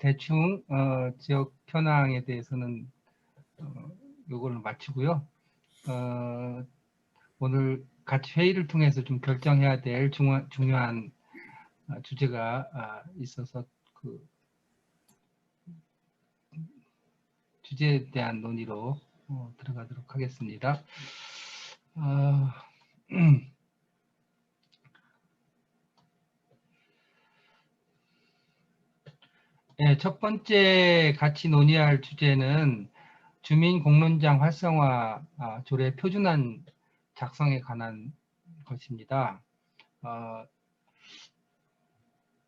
대충 지역 현황에 대해서는 요거를 마치고요. 오늘 같이 회의를 통해서 좀 결정해야 될 중요한 주제가 있어서 그 주제에 대한 논의로 들어가도록 하겠습니다. 네, 첫 번째 같이 논의할 주제는 주민공론장 활성화 조례 표준안 작성에 관한 것입니다.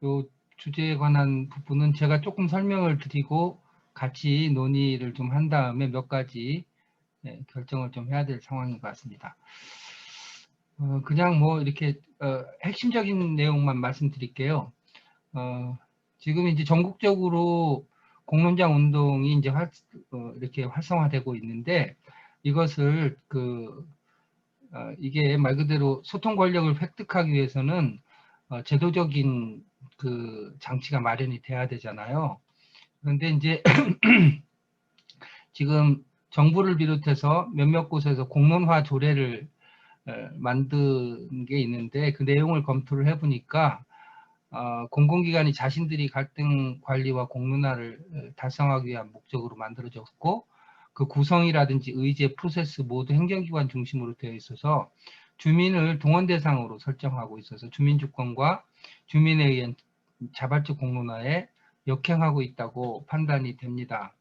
이 주제에 관한 부분은 제가 조금 설명을 드리고 같이 논의를 좀 한 다음에 몇 가지 결정을 좀 해야 될 상황인 것 같습니다. 그냥 뭐 이렇게 핵심적인 내용만 말씀드릴게요. 지금 이제 전국적으로 공론장 운동이 이제 이렇게 활성화되고 있는데 이것을 이게 말 그대로 소통 권력을 획득하기 위해서는 제도적인 그 장치가 마련이 돼야 되잖아요. 그런데 이제 지금 정부를 비롯해서 몇몇 곳에서 공론화 조례를 만든 게 있는데 그 내용을 검토를 해보니까 공공기관이 자신들이 갈등 관리와 공론화를 달성하기 위한 목적으로 만들어졌고 그 구성이라든지 의제, 프로세스 모두 행정기관 중심으로 되어 있어서 주민을 동원 대상으로 설정하고 있어서 주민주권과 주민에 의한 자발적 공론화에 역행하고 있다고 판단이 됩니다.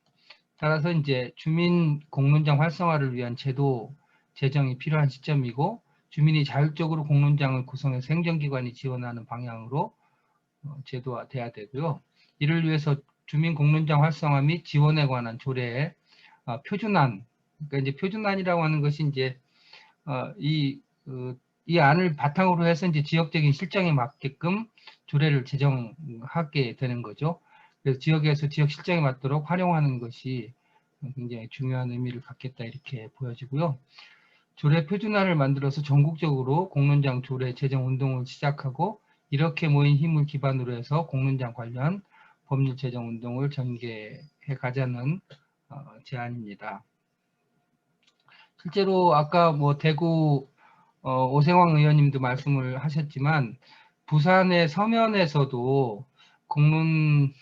따라서 이제 주민 공론장 활성화를 위한 제도 제정이 필요한 시점이고 주민이 자율적으로 공론장을 구성해서 행정기관이 지원하는 방향으로 제도화돼야 되고요. 이를 위해서 주민 공론장 활성화 및 지원에 관한 조례의 표준안, 그러니까 이제 표준안이라고 하는 것이 이제 이 안을 바탕으로 해서 이제 지역적인 실정에 맞게끔 조례를 제정하게 되는 거죠. 그래서 지역에서 지역 실정에 맞도록 활용하는 것이 굉장히 중요한 의미를 갖겠다 이렇게 보여지고요. 조례 표준안을 만들어서 전국적으로 공론장 조례 제정 운동을 시작하고 이렇게 모인 힘을 기반으로 해서 공론장 관련 법률 제정 운동을 전개해 가자는 제안입니다. 실제로 아까 뭐 대구 오세광 의원님도 말씀을 하셨지만 부산의 서면에서도 공론장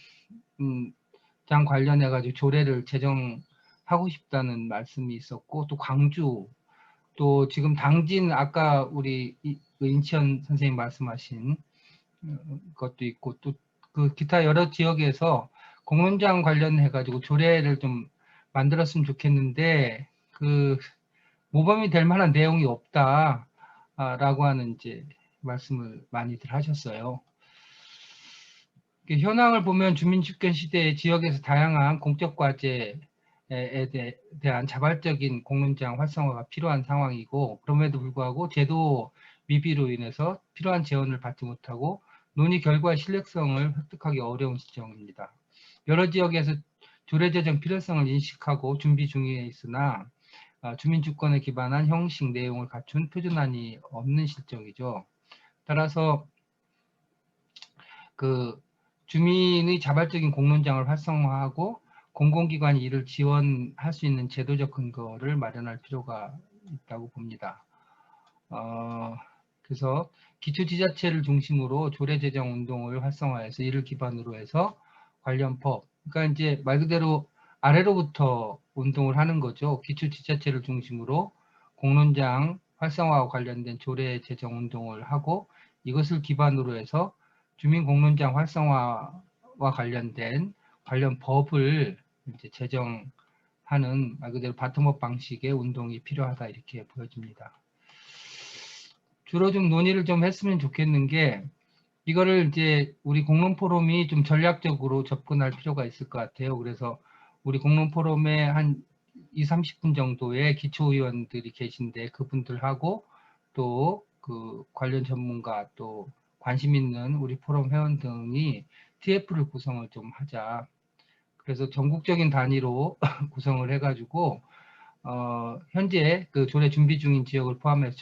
관련해 가지고 조례를 제정하고 싶다는 말씀이 있었고 또 광주 또 지금 당진 아까 우리 인천 선생님 말씀하신 것도 있고 또 그 기타 여러 지역에서 공론장 관련해 가지고 조례를 좀 만들었으면 좋겠는데 그 모범이 될 만한 내용이 없다라고 하는 이제 말씀을 많이들 하셨어요. 현황을 보면 주민집권 시대의 지역에서 다양한 공적 과제에 대한 자발적인 공론장 활성화가 필요한 상황이고 그럼에도 불구하고 제도 미비로 인해서 필요한 재원을 받지 못하고 논의 결과의 신뢰성을 획득하기 어려운 시점입니다. 여러 지역에서 조례 제정 필요성을 인식하고 준비 중에 있으나 주민주권에 기반한 형식 내용을 갖춘 표준안이 없는 실정이죠. 따라서 그 주민의 자발적인 공론장을 활성화하고 공공기관이 이를 지원할 수 있는 제도적 근거를 마련할 필요가 있다고 봅니다. 그래서 기초지자체를 중심으로 조례 제정 운동을 활성화해서 이를 기반으로 해서 관련 법, 그러니까 이제 말 그대로 아래로부터 운동을 하는 거죠. 기초지자체를 중심으로 공론장 활성화와 관련된 조례 제정 운동을 하고 이것을 기반으로 해서 주민공론장 활성화와 관련된 관련 법을 이제 제정하는 말 그대로 바텀업 방식의 운동이 필요하다 이렇게 보여집니다. 주로 좀 논의를 좀 했으면 좋겠는 게 이거를 이제 우리 공론 포럼이 좀 전략적으로 접근할 필요가 있을 것 같아요. 그래서 우리 공론 포럼에 한 20-30분 정도의 기초의원들이 계신데 그분들하고 또 그 관련 전문가 또 관심 있는 우리 포럼 회원 등이 TF를 구성을 좀 하자. 그래서 전국적인 단위로 구성을 해가지고 현재 그 조례 준비 중인 지역을 포함해서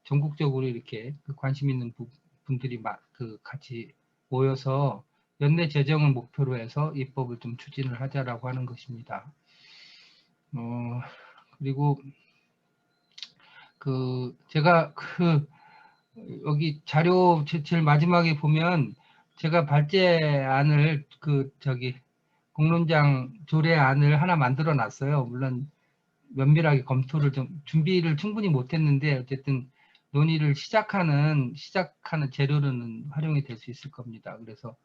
전국적으로 이렇게 그 관심 있는 분들이 그 같이 모여서 연내 제정을 목표로 해서 입법을 좀 추진을 하자라고 하는 것입니다. 그리고 제가 여기 자료 제일 마지막에 보면 제가 발제안을 공론장 조례안을 하나 만들어 놨어요. 물론 면밀하게 검토를 준비를 충분히 못했는데 어쨌든 논의를 시작하는 재료로는 활용이 될 수 있을 겁니다. 그래서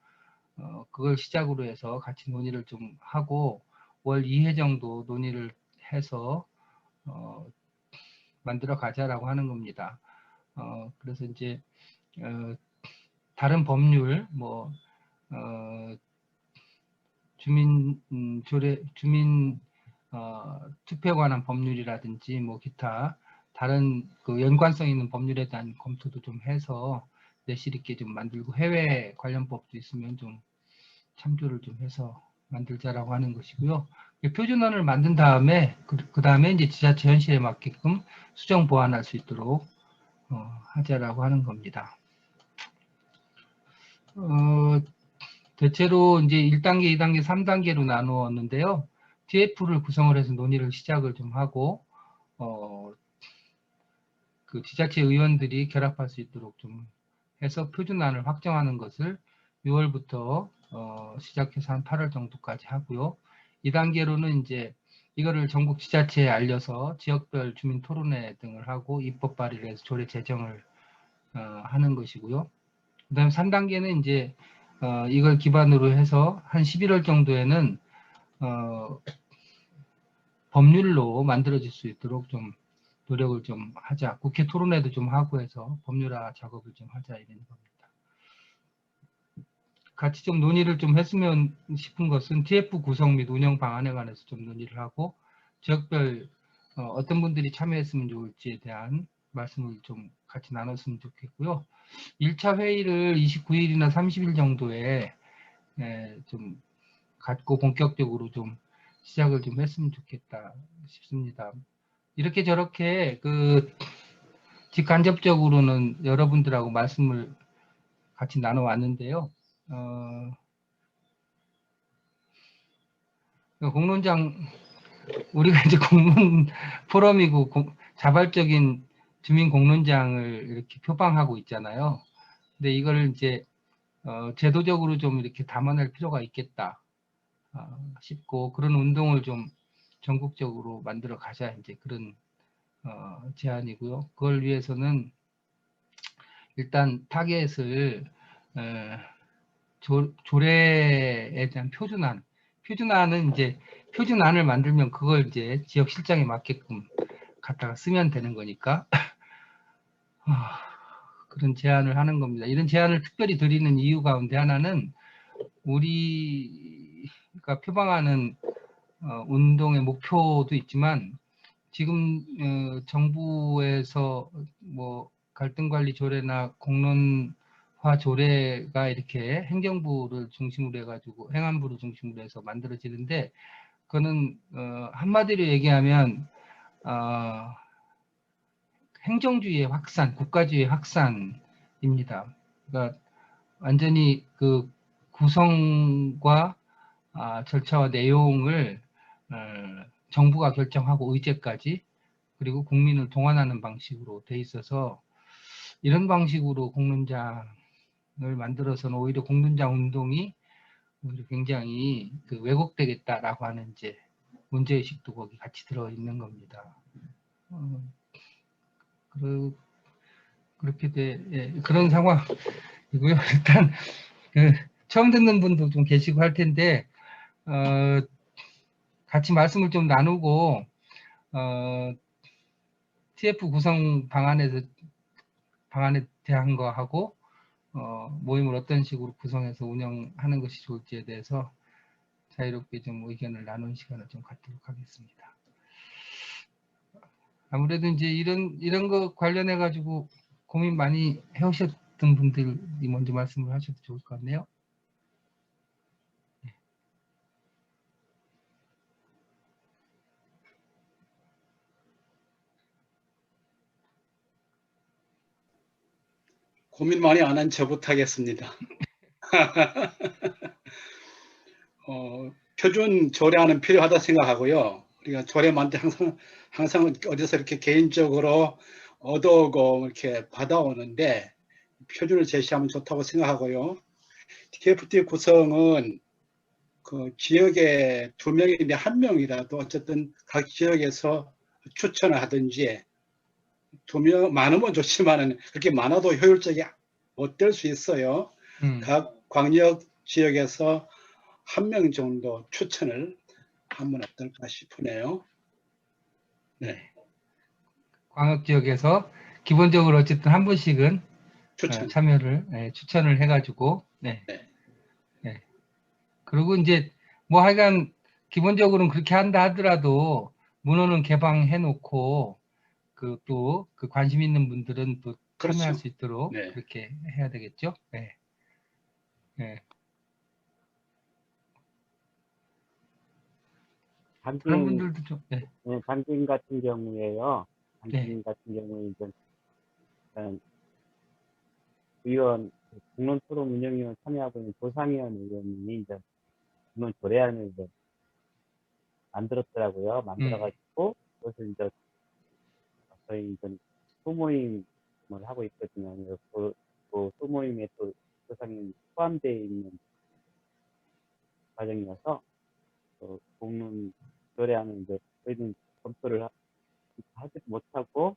그걸 시작으로 해서 같이 논의를 좀 하고 월 2회 정도 논의를 해서 만들어 가자라고 하는 겁니다. 그래서 이제 다른 법률 주민 투표에 관한 법률이라든지 기타 다른 연관성 있는 법률에 대한 검토도 좀 해서 내실 있게 좀 만들고 해외 관련법도 있으면 좀 참조를 좀 해서 만들자라고 하는 것이고요. 표준안을 만든 다음에 그 다음에 이제 지자체 현실에 맞게끔 수정 보완할 수 있도록 하자라고 하는 겁니다. 대체로 이제 1단계, 2단계, 3단계로 나누었는데요. TF를 구성을 해서 논의를 시작을 좀 하고 그 지자체 의원들이 결합할 수 있도록 좀 해서 표준안을 확정하는 것을 6월부터 시작해서 한 8월 정도까지 하고요. 2단계로는 이제 이거를 전국 지자체에 알려서 지역별 주민 토론회 등을 하고 입법 발의를 해서 조례 제정을 하는 것이고요. 그 다음 3단계는 이제 이걸 기반으로 해서 한 11월 정도에는 법률로 만들어질 수 있도록 좀 노력을 좀 하자. 국회 토론회도 좀 하고 해서 법률화 작업을 좀 하자 이런 겁니다. 같이 좀 논의를 좀 했으면 싶은 것은 TF 구성 및 운영 방안에 관해서 좀 논의를 하고 지역별 어떤 분들이 참여했으면 좋을지에 대한 말씀을 좀 같이 나눴으면 좋겠고요. 1차 회의를 29일이나 30일 정도에 좀 갖고 본격적으로 좀 시작을 좀 했으면 좋겠다 싶습니다. 이렇게 저렇게 직간접적으로는 여러분들하고 말씀을 같이 나눠왔는데요. 공론장 우리가 이제 공론 포럼이고 자발적인 주민 공론장을 이렇게 표방하고 있잖아요. 근데 이걸 이제 제도적으로 좀 이렇게 담아낼 필요가 있겠다 싶고 그런 운동을 좀 전국적으로 만들어 가자 이제 그런 제안이고요. 그걸 위해서는 일단 타겟을 조례에 대한 표준안은 이제 표준안을 만들면 그걸 이제 지역 실정에 맞게끔 갖다가 쓰면 되는 거니까 그런 제안을 하는 겁니다. 이런 제안을 특별히 드리는 이유 가운데 하나는 우리가 표방하는 운동의 목표도 있지만 지금 정부에서 갈등관리 조례나 공론화 조례가 이렇게 행정부를 중심으로 해가지고 행안부를 중심으로 해서 만들어지는데 그거는 한마디로 얘기하면 행정주의의 확산, 국가주의의 확산입니다. 그러니까 완전히 그 구성과 절차와 내용을 정부가 결정하고 의제까지 그리고 국민을 동원하는 방식으로 돼 있어서 이런 방식으로 공론장을 만들어서는 오히려 공론장 운동이 오히려 굉장히 왜곡되겠다라고 하는 이제 문제의식도 거기 같이 들어있는 겁니다. 그렇게 그런 상황이고요. 일단 처음 듣는 분도 좀 계시고 할 텐데 같이 말씀을 좀 나누고 TF 구성 방안에 대한 거 하고 모임을 어떤 식으로 구성해서 운영하는 것이 좋을지에 대해서 자유롭게 좀 의견을 나눈 시간을 좀 갖도록 하겠습니다. 아무래도 이제 이런 거 관련해 가지고 고민 많이 해오셨던 분들이 먼저 말씀을 하셔도 좋을 것 같네요. 고민 많이 안 한 저부터 하겠습니다. 표준 조례안은 필요하다 생각하고요. 우리가 조례만 항상 어디서 이렇게 개인적으로 얻어오고 이렇게 받아오는데 표준을 제시하면 좋다고 생각하고요. TFT 구성은 그 지역에 2명인데 1명이라도 어쨌든 각 지역에서 추천을 하든지 2명 많으면 좋지만은 그렇게 많아도 효율적이 못 될 수 있어요. 각 광역 지역에서 1명 정도 추천을 하면 어떨까 싶으네요. 네. 광역 지역에서 기본적으로 어쨌든 한 분씩은 참여를 추천을 해가지고 네. 그리고 이제 뭐 하여간 기본적으로는 그렇게 한다 하더라도 문헌은 개방해 놓고 그 또 그 관심 있는 분들은 또 참여할 수 있도록 그렇게 해야 되겠죠. 네. 네. 그런 분들도 좀 단진 같은 경우에요. 단진 같은 경우에 이제 의원 공론 토론 운영위원 참여하고 있는 조상현 의원님이 이제 공론 조례안을 이제 만들었더라고요. 만들어가지고 그것을 이제 저희 이제 소모임을 하고 있거든요. 그 소모임에 또 조상현 포함되어 있는 과정이어서 공론 조례안을 이제 저희는 검토를 하지 못하고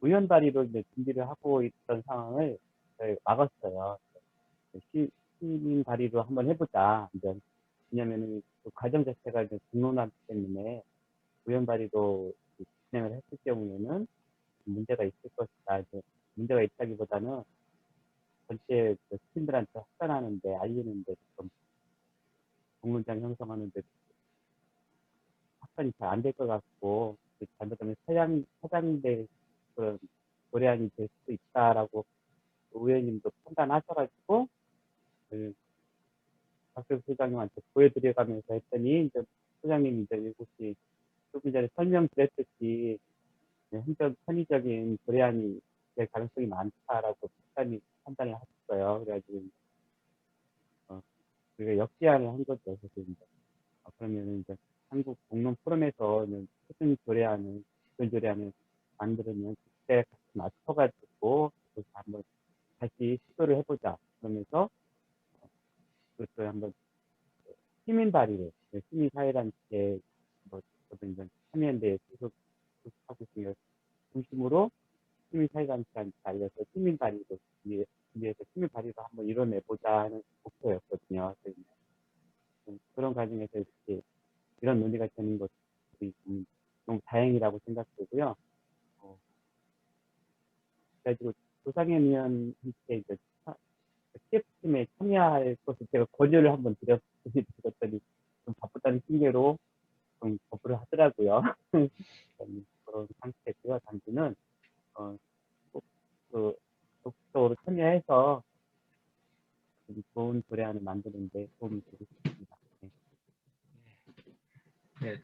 의원 발의로 이제 준비를 하고 있던 상황을 막았어요. 시민 발의로 한번 해보자. 이제 왜냐면은 그 과정 자체가 이제 공론화기 때문에 의원 발의로 진행을 했을 경우에는 문제가 있을 것이다. 이제 문제가 있다기보다는 전체 시민들한테 확산하는데 알리는데 좀 공론장 형성하는데 확산이 잘 안 될 것 같고 잘못하면 사장될 그런 조례안이 될 수도 있다라고 의원님도 판단하셔가지고 박수 소장님한테 보여드려가면서 했더니 이제 소장님이 이제 이것이 조금 전에 설명드렸듯이 편의적인 조례안이 될 가능성이 많다라고 판단을 하셨어요. 그래가지고 우리가 역제안을 한 거죠. 그래서 이제 그러면 이제 한국 공론 포럼에서 표준 조례안을 만들면 그때 같이 맞춰가지고 한번 다시 시도를 해보자. 그러면서 그것도 한번 시민 발의를 시민사회단체 저도 이제 참여연대에 소속하고 있으면 중심으로 시민사회단체한테 알려서 시민 발의로 준비해서 시민 발의로 한번 이뤄내보자 하는 목표였거든요. 그런 과정에서 이렇게 이런 논의가 되는 것이 너무 다행이라고 생각되고요. 그래가지고 조상현 의원한테 이제 TF팀에 참여할 것을 제가 권유를 한번 드렸더니 좀 바쁘다는 핑계로 좀 거부를 하더라고요. 그런 상태고요. 단지는 꼭 적극적으로 참여해서 좋은 조례안을 만드는데 도움이 되고 싶습니다. 네,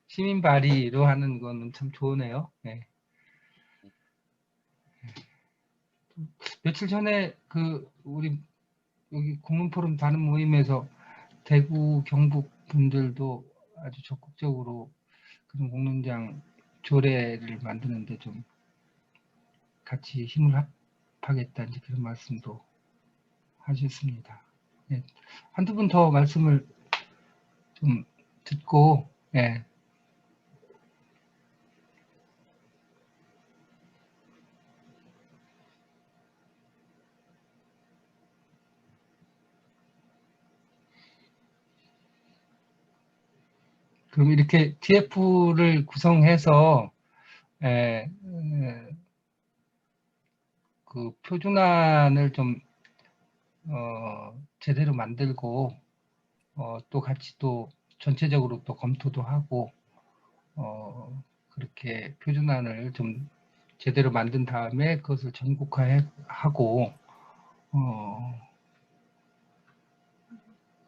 시민 발의로 하는 거는 참 좋으네요. 네. 며칠 전에 우리 여기 공론포럼 다른 모임에서 대구 경북 분들도 아주 적극적으로 그런 공론장 조례를 만드는데 좀 같이 힘을 합하겠다는 그런 말씀도 하셨습니다. 네, 한두 분 더 말씀을 좀 듣고 네. 그럼 이렇게 TF를 구성해서 그 표준안을 좀 제대로 만들고 또 같이 또 전체적으로 또 검토도 하고 그렇게 표준안을 좀 제대로 만든 다음에 그것을 전국화하고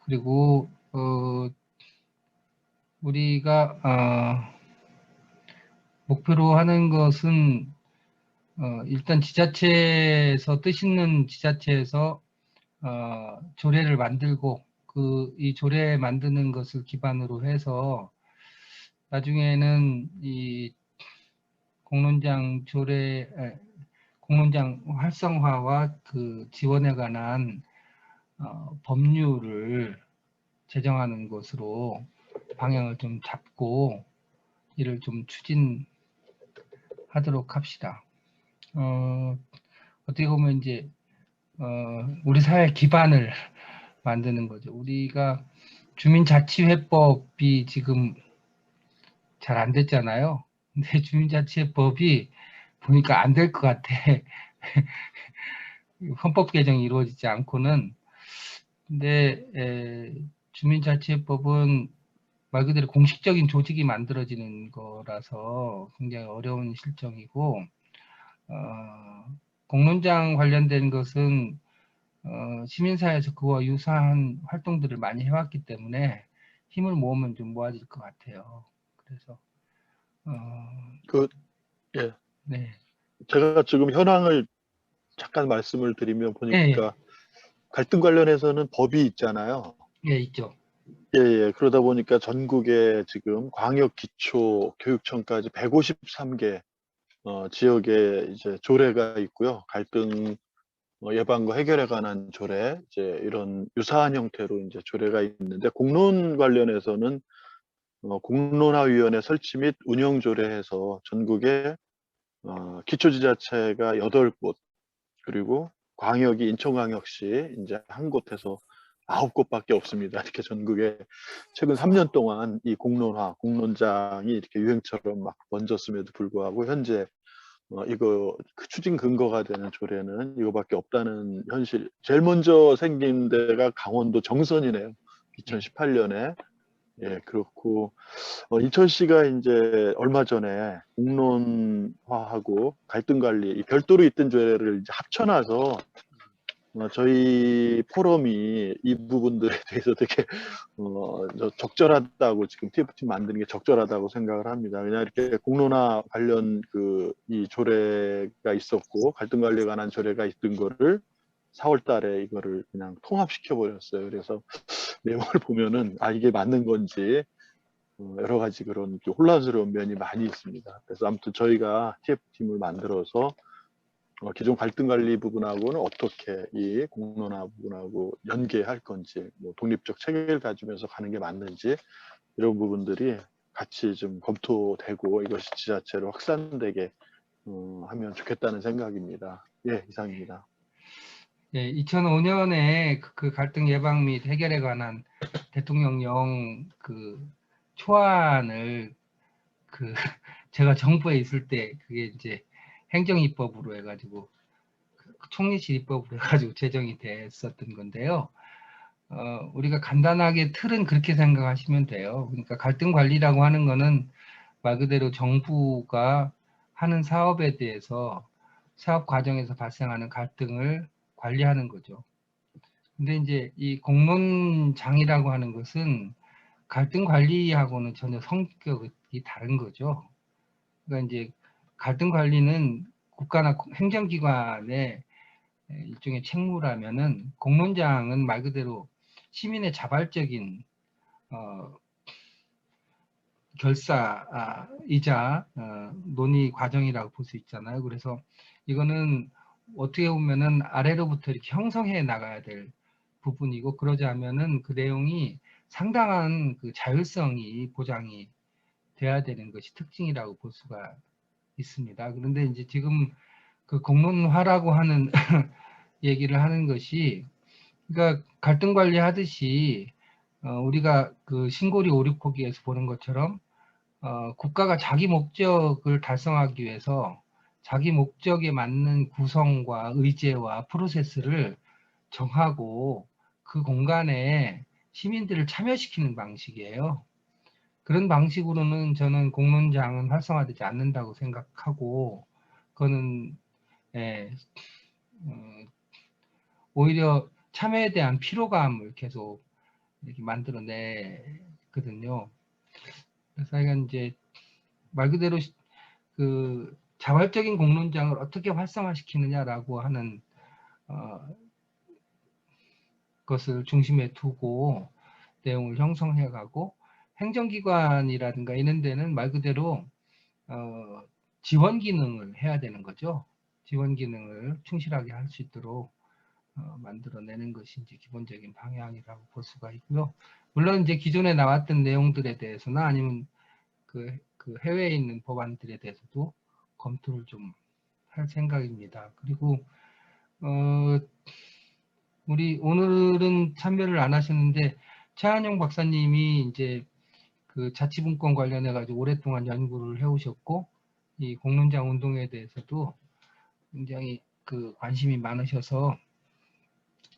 그리고 우리가 목표로 하는 것은 일단 지자체에서 뜻 있는 지자체에서 조례를 만들고 이 조례 만드는 것을 기반으로 해서 나중에는 이 공론장 공론장 활성화와 그 지원에 관한 법률을 제정하는 것으로 방향을 좀 잡고 이를 좀 추진하도록 합시다. 어떻게 보면 이제 우리 사회 기반을 만드는 거죠. 우리가 주민자치회법이 지금 잘 안 됐잖아요. 근데 주민자치회법이 보니까 안 될 것 같아. 헌법 개정이 이루어지지 않고는. 근데 주민자치회법은 말 그대로 공식적인 조직이 만들어지는 거라서 굉장히 어려운 실정이고, 공론장 관련된 것은 시민사회에서 그와 유사한 활동들을 많이 해왔기 때문에 힘을 모으면 좀 모아질 것 같아요. 그래서 예. 네. 제가 지금 현황을 잠깐 말씀을 드리면 보니까 갈등 관련해서는 법이 있잖아요. 예, 있죠. 예. 그러다 보니까 전국에 지금 광역 기초 교육청까지 153개 지역에 이제 조례가 있고요. 갈등 예방과 해결에 관한 조례, 이제 이런 유사한 형태로 이제 조례가 있는데, 공론 관련해서는 공론화위원회 설치 및 운영 조례해서 전국에 기초지자체가 8곳, 그리고 광역이 인천광역시 이제 한 곳에서 9곳밖에 없습니다. 이렇게 전국에 최근 3년 동안 이 공론장이 이렇게 유행처럼 막 번졌음에도 불구하고 현재 이거 추진 근거가 되는 조례는 이거밖에 없다는 현실. 제일 먼저 생긴 데가 강원도 정선이네요. 2018년에. 예, 그렇고 인천시가 이제 얼마 전에 공론화하고 갈등 관리 이 별도로 있던 조례를 이제 합쳐놔서 저희 포럼이 이 부분들에 대해서 되게 적절하다고, 지금 TF팀 만드는 게 적절하다고 생각을 합니다. 그냥 이렇게 공론화 관련 이 조례가 있었고 갈등 관리에 관한 조례가 있던 거를 4월 달에 이거를 그냥 통합시켜 버렸어요. 그래서 내용을 보면은 이게 맞는 건지 여러 가지 그런 혼란스러운 면이 많이 있습니다. 그래서 아무튼 저희가 TF팀을 만들어서 기존 갈등 관리 부분하고는 어떻게 이 공론화 부분하고 연계할 건지, 뭐 독립적 체계를 가지면서 가는 게 맞는지, 이런 부분들이 같이 좀 검토되고 이것이 지자체로 확산되게 하면 좋겠다는 생각입니다. 예, 이상입니다. 예, 2005년에 그 갈등 예방 및 해결에 관한 대통령령 초안을 제가 정부에 있을 때 그게 이제 행정입법으로 해가지고 총리실 입법으로 해가지고 제정이 됐었던 건데요. 우리가 간단하게 틀은 그렇게 생각하시면 돼요. 그러니까 갈등 관리라고 하는 거는 말 그대로 정부가 하는 사업에 대해서 사업 과정에서 발생하는 갈등을 관리하는 거죠. 근데 이제 이 공론장이라고 하는 것은 갈등 관리하고는 전혀 성격이 다른 거죠. 그러니까 이제 갈등 관리는 국가나 행정기관의 일종의 책무라면은 공론장은 말 그대로 시민의 자발적인 결사이자 논의 과정이라고 볼 수 있잖아요. 그래서 이거는 어떻게 보면은 아래로부터 이렇게 형성해 나가야 될 부분이고, 그러지 않으면은 그 내용이 상당한 그 자율성이 보장이 돼야 되는 것이 특징이라고 볼 수가 있습니다. 그런데 이제 지금 그 공론화라고 하는 얘기를 하는 것이, 그러니까 갈등 관리하듯이 우리가 그 신고리 5, 6호기에서 보는 것처럼 국가가 자기 목적을 달성하기 위해서 자기 목적에 맞는 구성과 의제와 프로세스를 정하고 그 공간에 시민들을 참여시키는 방식이에요. 그런 방식으로는 저는 공론장은 활성화되지 않는다고 생각하고, 그거는 오히려 참여에 대한 피로감을 계속 이렇게 만들어내거든요. 그래서 이제 말 그대로 그 자발적인 공론장을 어떻게 활성화시키느냐라고 하는 것을 중심에 두고 내용을 형성해 가고, 행정기관이라든가 이런 데는 말 그대로 지원 기능을 해야 되는 거죠. 지원 기능을 충실하게 할 수 있도록 만들어내는 것이 이제 기본적인 방향이라고 볼 수가 있고요. 물론 이제 기존에 나왔던 내용들에 대해서나 아니면 그 해외에 있는 법안들에 대해서도 검토를 좀 할 생각입니다. 그리고 우리 오늘은 참여를 안 하셨는데 최한용 박사님이 이제 그 자치분권 관련해 가지고 오랫동안 연구를 해오셨고, 이 공론장 운동에 대해서도 굉장히 그 관심이 많으셔서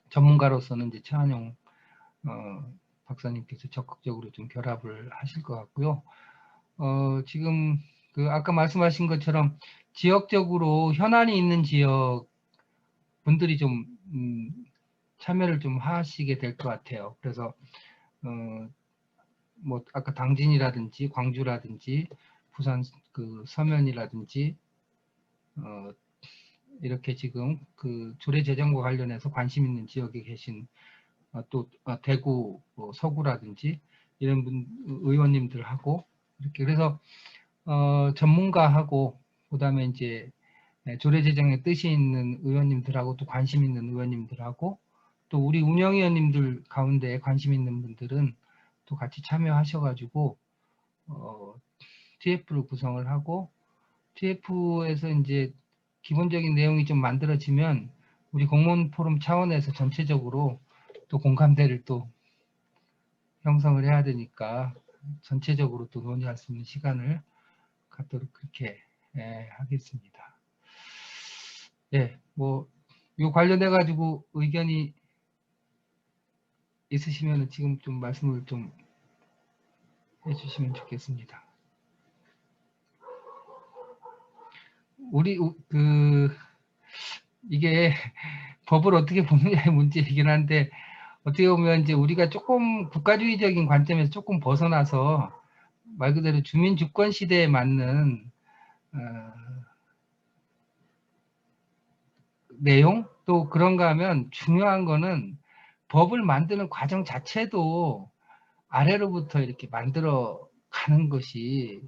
전문가로서는 이제 최한용 박사님께서 적극적으로 좀 결합을 하실 것 같고요. 지금 그 아까 말씀하신 것처럼 지역적으로 현안이 있는 지역 분들이 좀 참여를 좀 하시게 될 것 같아요. 그래서 뭐 아까 당진이라든지 광주라든지 부산 그 서면이라든지 이렇게 지금 그 조례 제정과 관련해서 관심 있는 지역에 계신 또 대구 서구라든지 이런 의원님들하고 이렇게 그래서 전문가하고 그다음에 이제 조례 제정에 뜻이 있는 의원님들하고 또 관심 있는 의원님들하고 또 우리 운영위원님들 가운데 관심 있는 분들은 또 같이 참여하셔가지고 TF를 구성을 하고 TF에서 이제 기본적인 내용이 좀 만들어지면 우리 공무원 포럼 차원에서 전체적으로 또 공감대를 또 형성을 해야 되니까 전체적으로 또 논의할 수 있는 시간을 갖도록 그렇게 하겠습니다. 예, 뭐 요 관련해 가지고 의견이 있으시면 지금 좀 말씀을 좀 해주시면 좋겠습니다. 우리 이게 법을 어떻게 보느냐의 문제이긴 한데 어떻게 보면 이제 우리가 조금 국가주의적인 관점에서 조금 벗어나서 말 그대로 주민 주권 시대에 맞는 내용 또 그런가 하면 중요한 거는 법을 만드는 과정 자체도 아래로부터 이렇게 만들어 가는 것이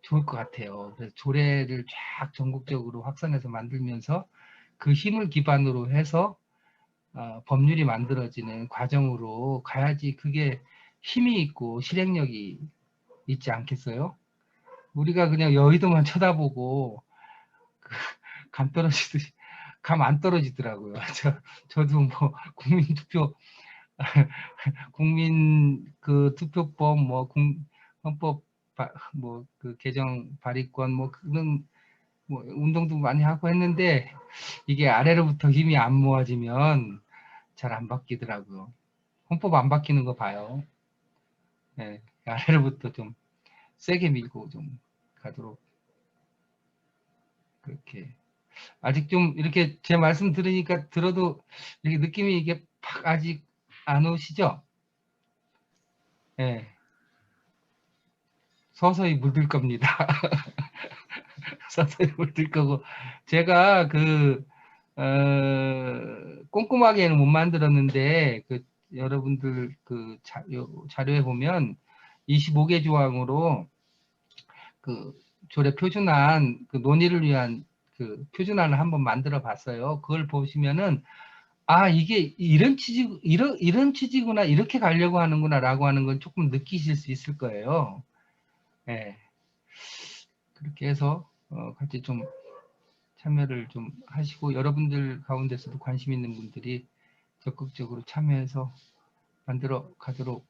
좋을 것 같아요. 그래서 조례를 쫙 전국적으로 확산해서 만들면서 그 힘을 기반으로 해서 법률이 만들어지는 과정으로 가야지 그게 힘이 있고 실행력이 있지 않겠어요? 우리가 그냥 여의도만 쳐다보고 감 떨어지듯이 감 안 떨어지더라고요. 저도 뭐 국민투표 국민 그 투표법 뭐 헌법 뭐 그 개정 발의권 뭐 그런 뭐 운동도 많이 하고 했는데 이게 아래로부터 힘이 안 모아지면 잘 안 바뀌더라고요. 헌법 안 바뀌는 거 봐요. 네, 아래로부터 좀 세게 밀고 좀 가도록 그렇게 아직 좀 이렇게 제 말씀 들으니까 들어도 이렇게 느낌이 이게 팍 아직 안 오시죠? 네. 서서히 물들 겁니다. 서서히 물들 거고 제가 꼼꼼하게는 못 만들었는데 여러분들 자료에 보면 25개 조항으로 그 조례 표준안 논의를 위한 표준안을 한번 만들어 봤어요. 그걸 보시면은 이게 이런 취지구나 이렇게 가려고 하는구나라고 하는 건 조금 느끼실 수 있을 거예요. 네. 그렇게 해서 같이 좀 참여를 좀 하시고 여러분들 가운데서도 관심 있는 분들이 적극적으로 참여해서 만들어 가도록